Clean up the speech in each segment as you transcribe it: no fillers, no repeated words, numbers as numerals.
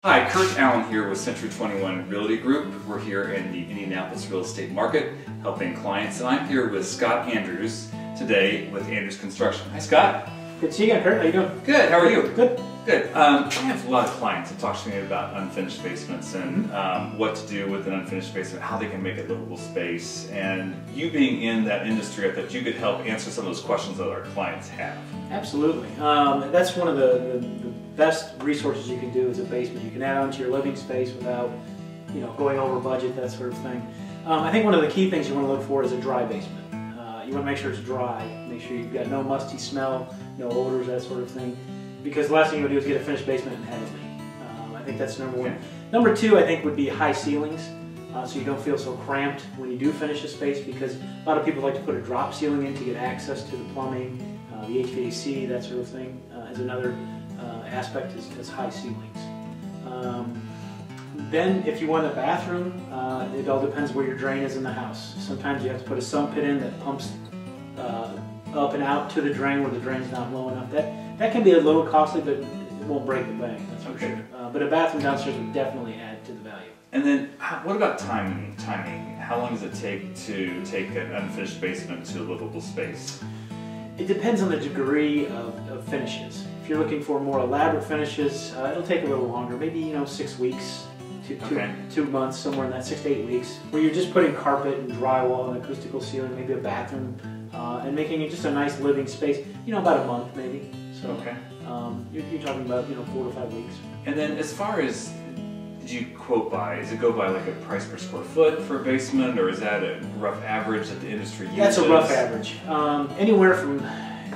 Hi, Kurt Allen here with Century 21 Realty Group. We're here in the Indianapolis real estate market helping clients, and I'm here with Scott Andrews today with Andrews Construction. Hi Scott. Good to see you again, Kurt. How you doing? Good, how are you? Good. Good. I have a lot of clients that talk to me about unfinished basements and what to do with an unfinished basement, how they can make it livable space. And you being in that industry, I thought you could help answer some of those questions that our clients have. Absolutely. That's one of the best resources you can do is a basement. You can add on to your living space without, going over budget, that sort of thing. I think one of the key things you want to look for is a dry basement. You want to make sure it's dry. Make sure you've got no musty smell, no odors, that sort of thing. Because the last thing you would do is get a finished basement and have it leak. I think that's number one. Number two, I think, would be high ceilings, so you don't feel so cramped when you do finish a space, because a lot of people like to put a drop ceiling in to get access to the plumbing, the HVAC, that sort of thing, as another aspect is high ceilings. Then if you want a bathroom, it all depends where your drain is in the house. Sometimes you have to put a sump pit in that pumps up and out to the drain where the drain's not low enough. That can be a little costly, but it won't break the bank, that's for sure. But a bathroom downstairs would definitely add to the value. And then, what about timing? How long does it take to take an unfinished basement to a livable space? It depends on the degree of finishes. If you're looking for more elaborate finishes, it'll take a little longer, maybe 6 weeks to 2 months, somewhere in that 6 to 8 weeks, where you're just putting carpet and drywall and acoustical ceiling, maybe a bathroom, and making it just a nice living space. About a month maybe. So you're talking about 4 to 5 weeks. And then as far as, did you quote by? Does it go by like a price per square foot for a basement, or is that a rough average that the industry uses? That's a rough average. Anywhere from,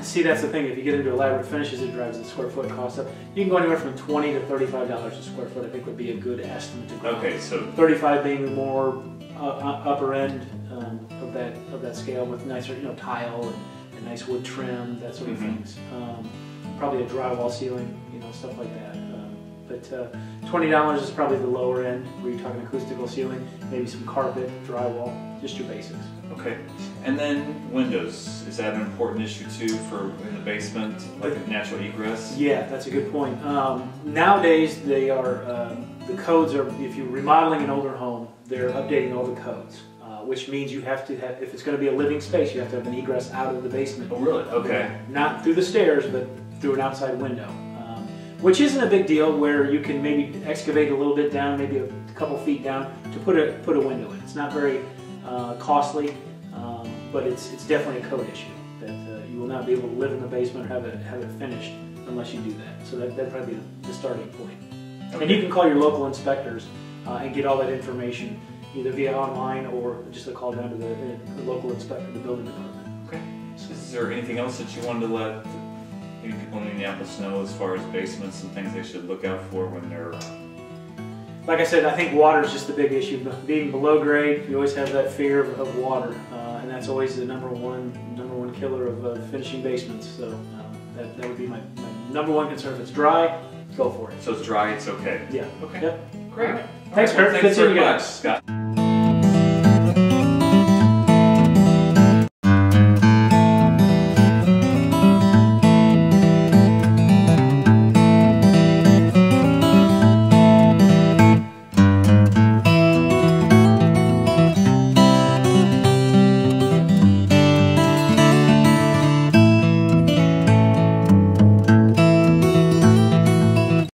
see, that's the thing, if you get into elaborate finishes, it drives the square foot cost up. You can go anywhere from $20 to $35 a square foot, I think would be a good estimate to go. Okay, so 35 being the more upper end of that scale, with nicer tile and nice wood trim, that sort of things. Probably a drywall ceiling, stuff like that. But $20 is probably the lower end, where you're talking acoustical ceiling, maybe some carpet, drywall, just your basics. Okay. And then windows, is that an important issue too for in the basement, like a natural egress? Yeah, that's a good point. Nowadays, they are the codes are, if you're remodeling an older home, they're updating all the codes. Which means you have to have, if it's going to be a living space, you have to have an egress out of the basement. Oh, really? Okay. Not through the stairs, but through an outside window. Which isn't a big deal, where you can maybe excavate a little bit down, maybe a couple feet down, to put a window in. It's not very costly, but it's definitely a code issue that you will not be able to live in the basement or have it finished unless you do that. So that'd probably be the starting point. Okay. And you can call your local inspectors and get all that information, either via online or just a call down to the local inspector, the building department. Okay. So is there anything else that you wanted to let maybe people in Indianapolis know as far as basements and things they should look out for when they're... Like I said, I think water is just the big issue. Being below grade, you always have that fear of water, and that's always the number one killer of finishing basements. So that would be my number one concern. If it's dry, go for it. So it's dry, it's okay? Yeah. Okay. Yep. Great. Right. Thanks, Kurt. Thanks very much, Scott.